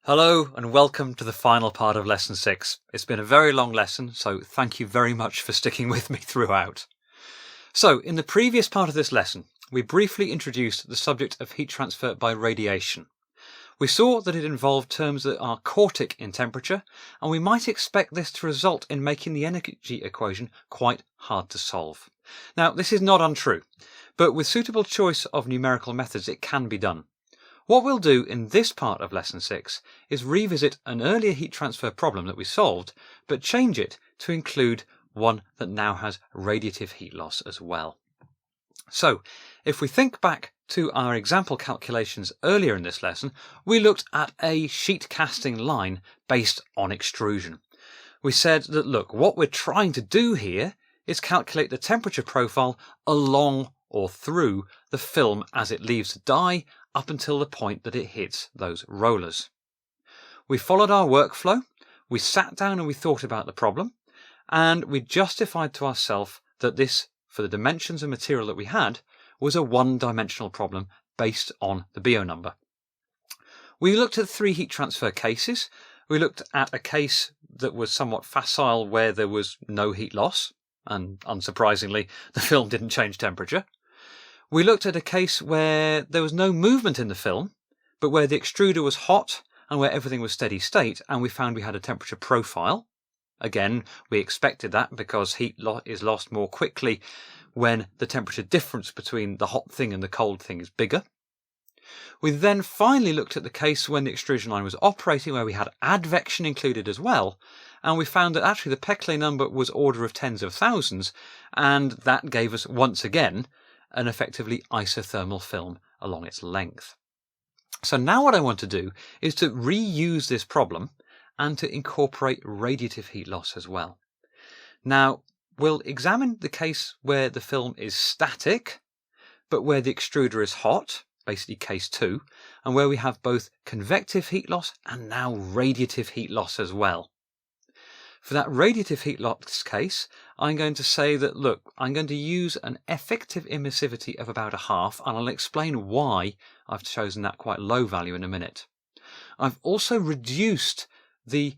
Hello and welcome to the final part of Lesson 6. It's been a very long lesson, so thank you very much for sticking with me throughout. So, in the previous part of this lesson, we briefly introduced the subject of heat transfer by radiation. We saw that it involved terms that are quartic in temperature, and we might expect this to result in making the energy equation quite hard to solve. Now, this is not untrue, but with suitable choice of numerical methods it can be done. What we'll do in this part of Lesson 6 is revisit an earlier heat transfer problem that we solved, but change it to include one that now has radiative heat loss as well. So, if we think back to our example calculations earlier in this lesson, we looked at a sheet casting line based on extrusion. We said that, look, what we're trying to do here is calculate the temperature profile along or through the film as it leaves the die up until the point that it hits those rollers. We followed our workflow, we sat down and we thought about the problem, and we justified to ourselves that this, for the dimensions of material that we had, was a one-dimensional problem based on the Biot number. We looked at 3 heat transfer cases. We looked at a case that was somewhat facile where there was no heat loss, and unsurprisingly, the film didn't change temperature. We looked at a case where there was no movement in the film, but where the extruder was hot and where everything was steady state, and we found we had a temperature profile. Again, we expected that because heat is lost more quickly when the temperature difference between the hot thing and the cold thing is bigger. We then finally looked at the case when the extrusion line was operating, where we had advection included as well, and we found that actually the Peclet number was order of tens of thousands, and that gave us, once again, an effectively isothermal film along its length. So now what I want to do is to reuse this problem and to incorporate radiative heat loss as well. Now, we'll examine the case where the film is static, but where the extruder is hot, basically case 2, and where we have both convective heat loss and now radiative heat loss as well. For that radiative heat loss case, I'm going to say that, look, I'm going to use an effective emissivity of about 1/2, and I'll explain why I've chosen that quite low value in a minute. I've also reduced the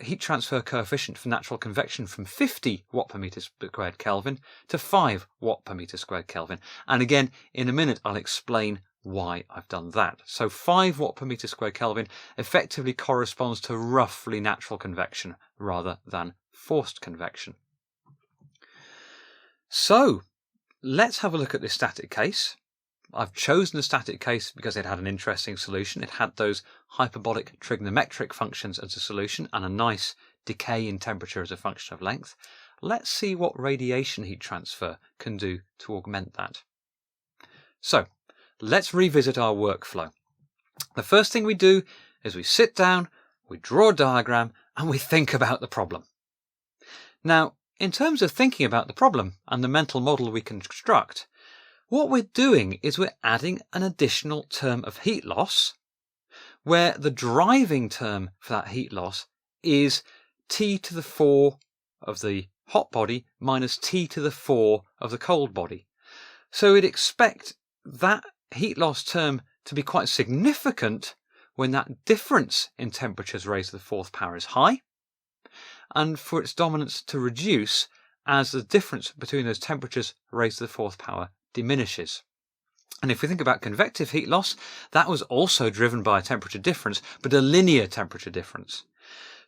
heat transfer coefficient for natural convection from 50 watt per meter squared Kelvin to 5 watt per meter squared Kelvin. And again, in a minute, I'll explain why I've done that. So 5 watt per meter squared Kelvin effectively corresponds to roughly natural convection rather than forced convection. So let's have a look at this static case. I've chosen the static case because it had an interesting solution. It had those hyperbolic trigonometric functions as a solution and a nice decay in temperature as a function of length. Let's see what radiation heat transfer can do to augment that. So let's revisit our workflow. The first thing we do is we sit down, we draw a diagram, and we think about the problem. Now, in terms of thinking about the problem and the mental model we construct, what we're doing is we're adding an additional term of heat loss, where the driving term for that heat loss is T to the 4 of the hot body minus T to the 4 of the cold body. So we'd expect that heat loss term to be quite significant when that difference in temperatures raised to the 4th power is high, and for its dominance to reduce as the difference between those temperatures raised to the 4th power diminishes. And if we think about convective heat loss, that was also driven by a temperature difference, but a linear temperature difference.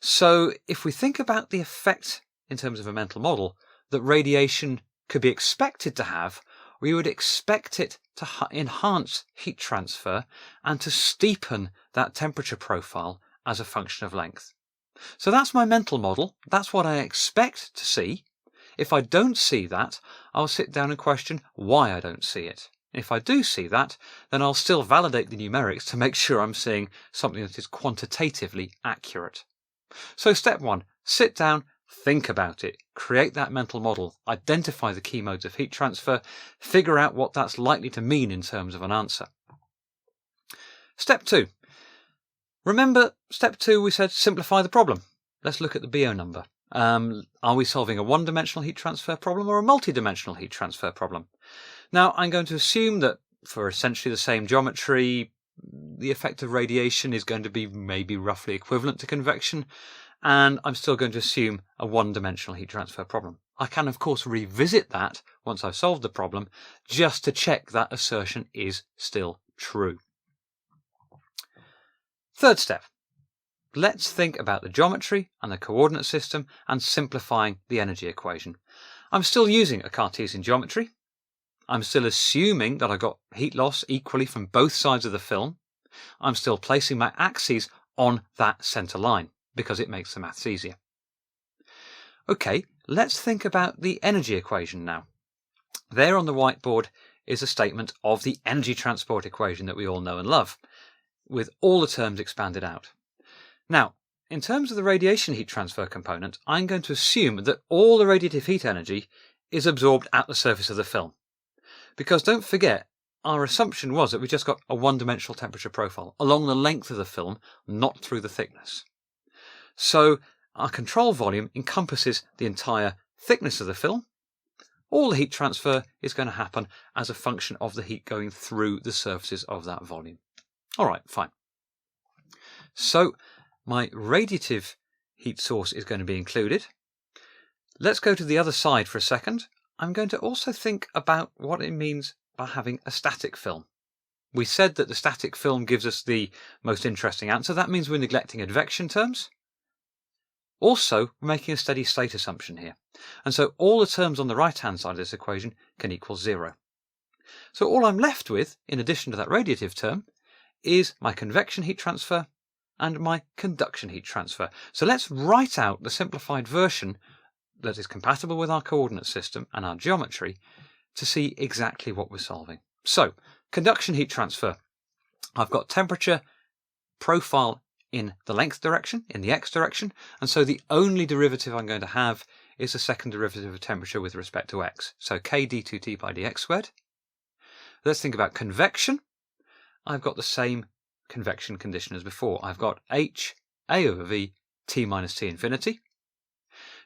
So if we think about the effect in terms of a mental model that radiation could be expected to have, we would expect it to enhance heat transfer and to steepen that temperature profile as a function of length. So that's my mental model. That's what I expect to see. If I don't see that, I'll sit down and question why I don't see it. If I do see that, then I'll still validate the numerics to make sure I'm seeing something that is quantitatively accurate. So step 1, sit down, think about it, create that mental model, identify the key modes of heat transfer, figure out what that's likely to mean in terms of an answer. Step 2. Remember, step 2 we said simplify the problem. Let's look at the Biot number. Are we solving a one-dimensional heat transfer problem or a multi-dimensional heat transfer problem? Now, I'm going to assume that for essentially the same geometry, the effect of radiation is going to be maybe roughly equivalent to convection, and I'm still going to assume a one-dimensional heat transfer problem. I can, of course, revisit that once I've solved the problem, just to check that assertion is still true. Third step. Let's think about the geometry and the coordinate system and simplifying the energy equation. I'm still using a Cartesian geometry. I'm still assuming that I got heat loss equally from both sides of the film. I'm still placing my axes on that centre line because it makes the maths easier. Okay, let's think about the energy equation now. There on the whiteboard is a statement of the energy transport equation that we all know and love, with all the terms expanded out. Now, in terms of the radiation heat transfer component, I'm going to assume that all the radiative heat energy is absorbed at the surface of the film. Because don't forget, our assumption was that we just got a one-dimensional temperature profile along the length of the film, not through the thickness. So our control volume encompasses the entire thickness of the film. All the heat transfer is going to happen as a function of the heat going through the surfaces of that volume. All right, fine. So my radiative heat source is going to be included. Let's go to the other side for a second. I'm going to also think about what it means by having a static film. We said that the static film gives us the most interesting answer. That means we're neglecting advection terms. Also, we're making a steady state assumption here. And so all the terms on the right-hand side of this equation can equal 0. So all I'm left with, in addition to that radiative term, is my convection heat transfer and my conduction heat transfer. So let's write out the simplified version that is compatible with our coordinate system and our geometry to see exactly what we're solving. So, conduction heat transfer. I've got temperature profile in the length direction, in the x direction, and so the only derivative I'm going to have is the second derivative of temperature with respect to x. So k d2t by dx squared. Let's think about convection. I've got the same convection condition as before. I've got h a over v t minus t infinity.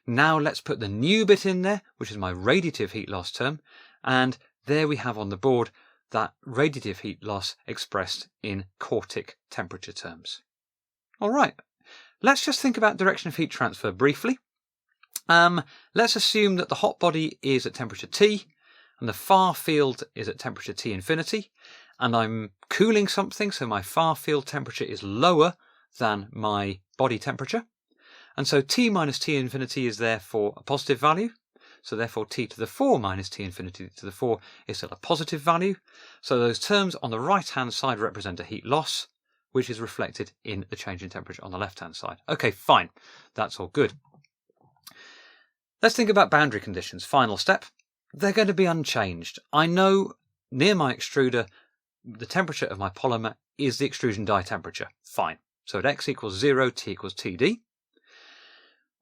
Now let's put the new bit in there, which is my radiative heat loss term, and there we have on the board that radiative heat loss expressed in Cortic temperature terms. All right, let's just think about direction of heat transfer briefly. Let's assume that the hot body is at temperature T and the far field is at temperature T infinity, and I'm cooling something, so my far field temperature is lower than my body temperature. And so t minus t infinity is therefore a positive value. So therefore t to the 4 minus t infinity to the 4 is still a positive value. So those terms on the right-hand side represent a heat loss, which is reflected in the change in temperature on the left-hand side. Okay, fine. That's all good. Let's think about boundary conditions. Final step. They're going to be unchanged. I know near my extruder, the temperature of my polymer is the extrusion die temperature. Fine. So at x equals 0, t equals td.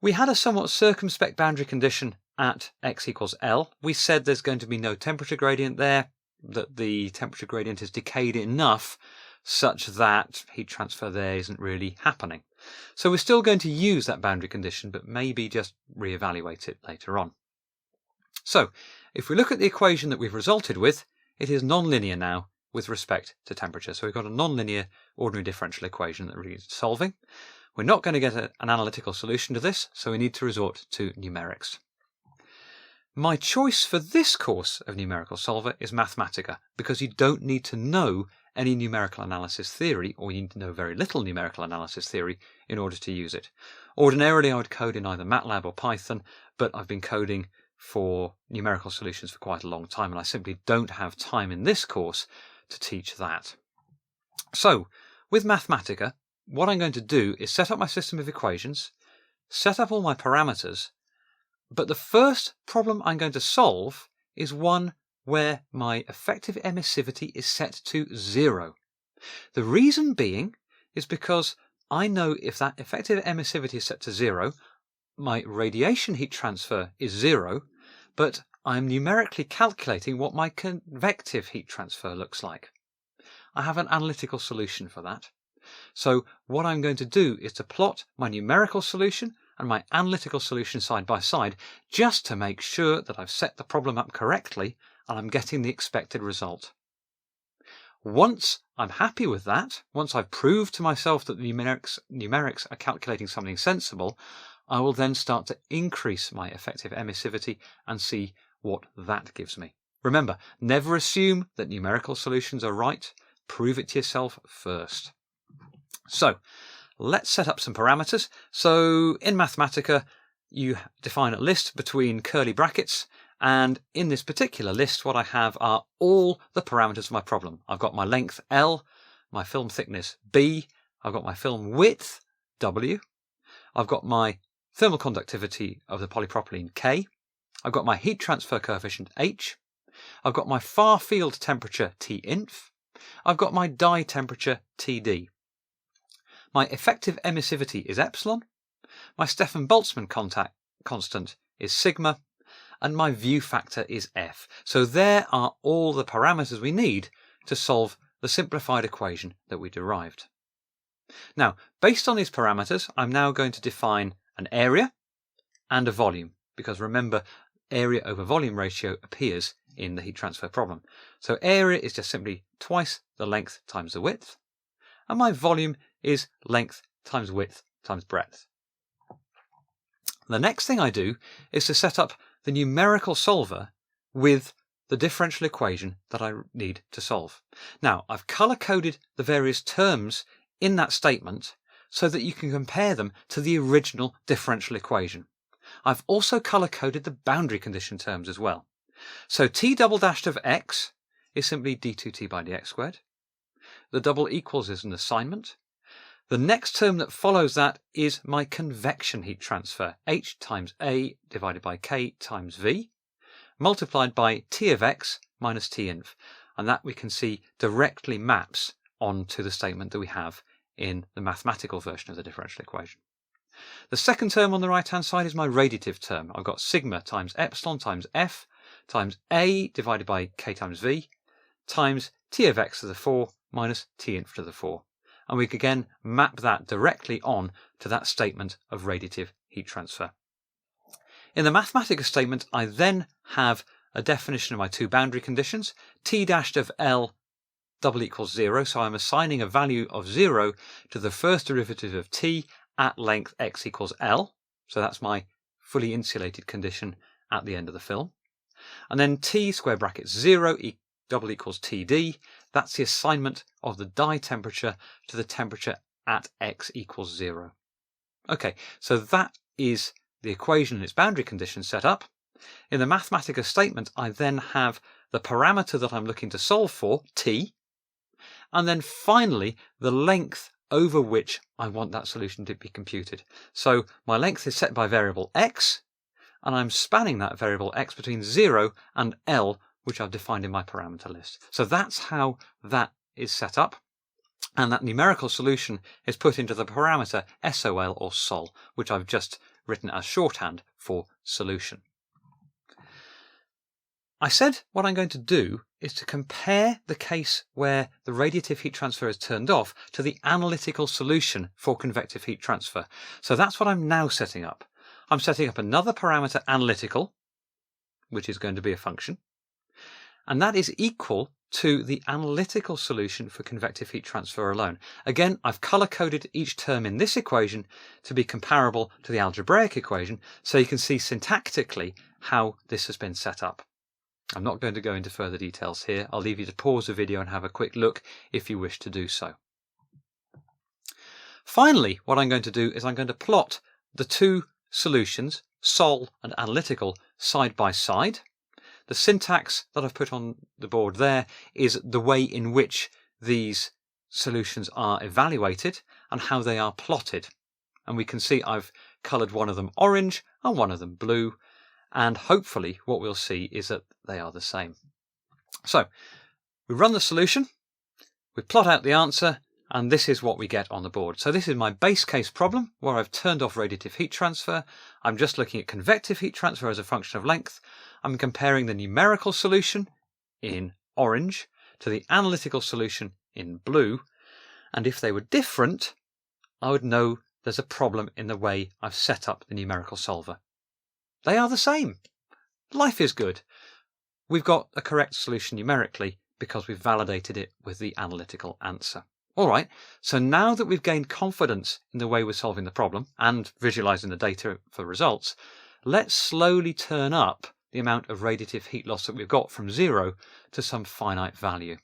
We had a somewhat circumspect boundary condition at x equals L. We said there's going to be no temperature gradient there, that the temperature gradient is decayed enough such that heat transfer there isn't really happening. So we're still going to use that boundary condition, but maybe just reevaluate it later on. So if we look at the equation that we've resulted with, it is nonlinear now with respect to temperature. So we've got a nonlinear ordinary differential equation that we're solving. We're not going to get an analytical solution to this, so we need to resort to numerics. My choice for this course of numerical solver is Mathematica, because you don't need to know any numerical analysis theory, or you need to know very little numerical analysis theory in order to use it. Ordinarily, I would code in either MATLAB or Python, but I've been coding for numerical solutions for quite a long time, and I simply don't have time in this course to teach that. So, with Mathematica, what I'm going to do is set up my system of equations, set up all my parameters, but the first problem I'm going to solve is one where my effective emissivity is set to 0. The reason being is because I know if that effective emissivity is set to 0, my radiation heat transfer is 0, but I'm numerically calculating what my convective heat transfer looks like. I have an analytical solution for that. So what I'm going to do is to plot my numerical solution and my analytical solution side by side, just to make sure that I've set the problem up correctly and I'm getting the expected result. Once I'm happy with that, once I've proved to myself that the numerics are calculating something sensible, I will then start to increase my effective emissivity and see what that gives me. Remember, never assume that numerical solutions are right. Prove it to yourself first. So let's set up some parameters. So in Mathematica, you define a list between curly brackets, and in this particular list, what I have are all the parameters of my problem. I've got my length L, my film thickness B, I've got my film width W, I've got my thermal conductivity of the polypropylene K, I've got my heat transfer coefficient H, I've got my far field temperature Tinf, I've got my dye temperature Td. My effective emissivity is epsilon, my Stefan-Boltzmann constant is sigma, and my view factor is f. So there are all the parameters we need to solve the simplified equation that we derived. Now, based on these parameters, I'm now going to define an area and a volume, because remember, area over volume ratio appears in the heat transfer problem. So area is just simply twice the length times the width, and my volume is length times width times breadth. The next thing I do is to set up the numerical solver with the differential equation that I need to solve. Now, I've color-coded the various terms in that statement so that you can compare them to the original differential equation. I've also color-coded the boundary condition terms as well. So t double dashed of x is simply d2t by dx squared. The double equals is an assignment. The next term that follows that is my convection heat transfer, H times A divided by K times V, multiplied by T of X minus Tinf. And that we can see directly maps onto the statement that we have in the mathematical version of the differential equation. The second term on the right-hand side is my radiative term. I've got sigma times epsilon times F times A divided by K times V times T of X to the 4 minus Tinf to the 4. And we can again map that directly on to that statement of radiative heat transfer. In the Mathematica statement, I then have a definition of my two boundary conditions, t dashed of L double equals 0, so I'm assigning a value of 0 to the first derivative of t at length x equals L, so that's my fully insulated condition at the end of the film. And then t square brackets 0 double equals Td, that's the assignment of the dye temperature to the temperature at x equals 0. Okay, so that is the equation and its boundary conditions set up. In the Mathematica statement, I then have the parameter that I'm looking to solve for, t, and then finally the length over which I want that solution to be computed. So my length is set by variable x, and I'm spanning that variable x between 0 and L, which I've defined in my parameter list. So that's how that is set up. And that numerical solution is put into the parameter SOL or SOL, which I've just written as shorthand for solution. I said what I'm going to do is to compare the case where the radiative heat transfer is turned off to the analytical solution for convective heat transfer. So that's what I'm now setting up. I'm setting up another parameter analytical, which is going to be a function, and that is equal to the analytical solution for convective heat transfer alone. Again, I've color-coded each term in this equation to be comparable to the algebraic equation, so you can see syntactically how this has been set up. I'm not going to go into further details here. I'll leave you to pause the video and have a quick look if you wish to do so. Finally, what I'm going to do is I'm going to plot the two solutions, SOL and analytical, side by side. The syntax that I've put on the board there is the way in which these solutions are evaluated and how they are plotted. And we can see I've coloured one of them orange and one of them blue, and hopefully what we'll see is that they are the same. So we run the solution, we plot out the answer, and this is what we get on the board. So this is my base case problem where I've turned off radiative heat transfer. I'm just looking at convective heat transfer as a function of length. I'm comparing the numerical solution in orange to the analytical solution in blue. And if they were different, I would know there's a problem in the way I've set up the numerical solver. They are the same. Life is good. We've got a correct solution numerically, because we've validated it with the analytical answer. All right, so now that we've gained confidence in the way we're solving the problem and visualizing the data for results, let's slowly turn up the amount of radiative heat loss that we've got from 0 to some finite value.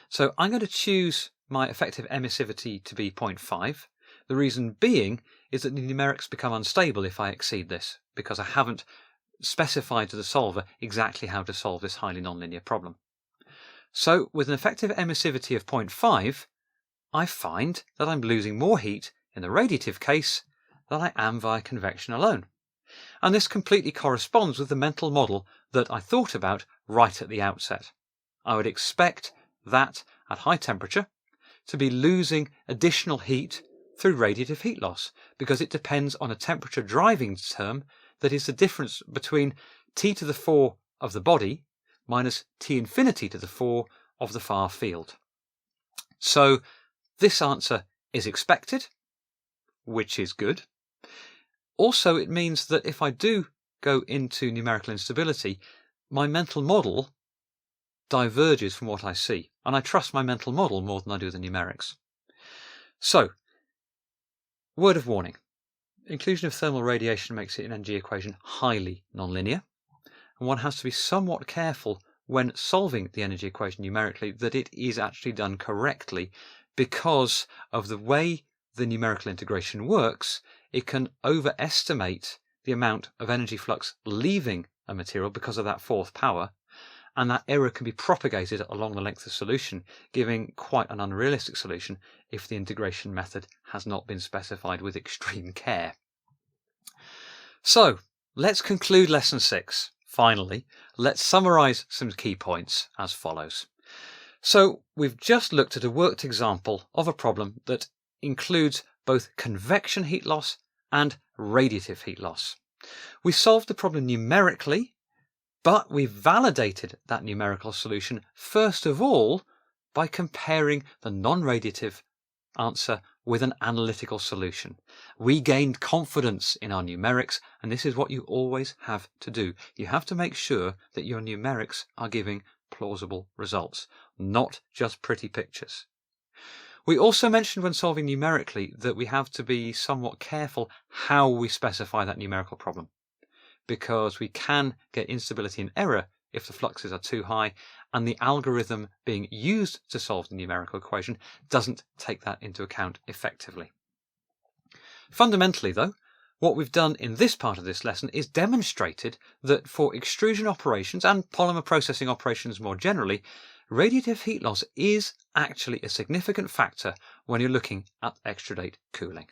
So I'm going to choose my effective emissivity to be 0.5. The reason being is that the numerics become unstable if I exceed this, because I haven't specified to the solver exactly how to solve this highly nonlinear problem. So with an effective emissivity of 0.5, I find that I'm losing more heat in the radiative case than I am via convection alone. And this completely corresponds with the mental model that I thought about right at the outset. I would expect that at high temperature to be losing additional heat through radiative heat loss, because it depends on a temperature driving term that is the difference between T to the 4 of the body minus T infinity to the 4 of the far field. So this answer is expected, which is good. Also, it means that if I do go into numerical instability, my mental model diverges from what I see, and I trust my mental model more than I do the numerics. So, word of warning. Inclusion of thermal radiation makes the energy equation highly nonlinear, and one has to be somewhat careful when solving the energy equation numerically that it is actually done correctly, because of the way the numerical integration works. It can overestimate the amount of energy flux leaving a material because of that fourth power, and that error can be propagated along the length of solution, giving quite an unrealistic solution if the integration method has not been specified with extreme care. So let's conclude lesson 6. Finally, let's summarize some key points as follows. So we've just looked at a worked example of a problem that includes both convection heat loss and radiative heat loss. We solved the problem numerically, but we validated that numerical solution first of all by comparing the non-radiative answer with an analytical solution. We gained confidence in our numerics, and this is what you always have to do. You have to make sure that your numerics are giving plausible results, not just pretty pictures. We also mentioned when solving numerically that we have to be somewhat careful how we specify that numerical problem, because we can get instability and error if the fluxes are too high, and the algorithm being used to solve the numerical equation doesn't take that into account effectively. Fundamentally, though, what we've done in this part of this lesson is demonstrated that for extrusion operations and polymer processing operations more generally, radiative heat loss is actually a significant factor when you're looking at extradate cooling.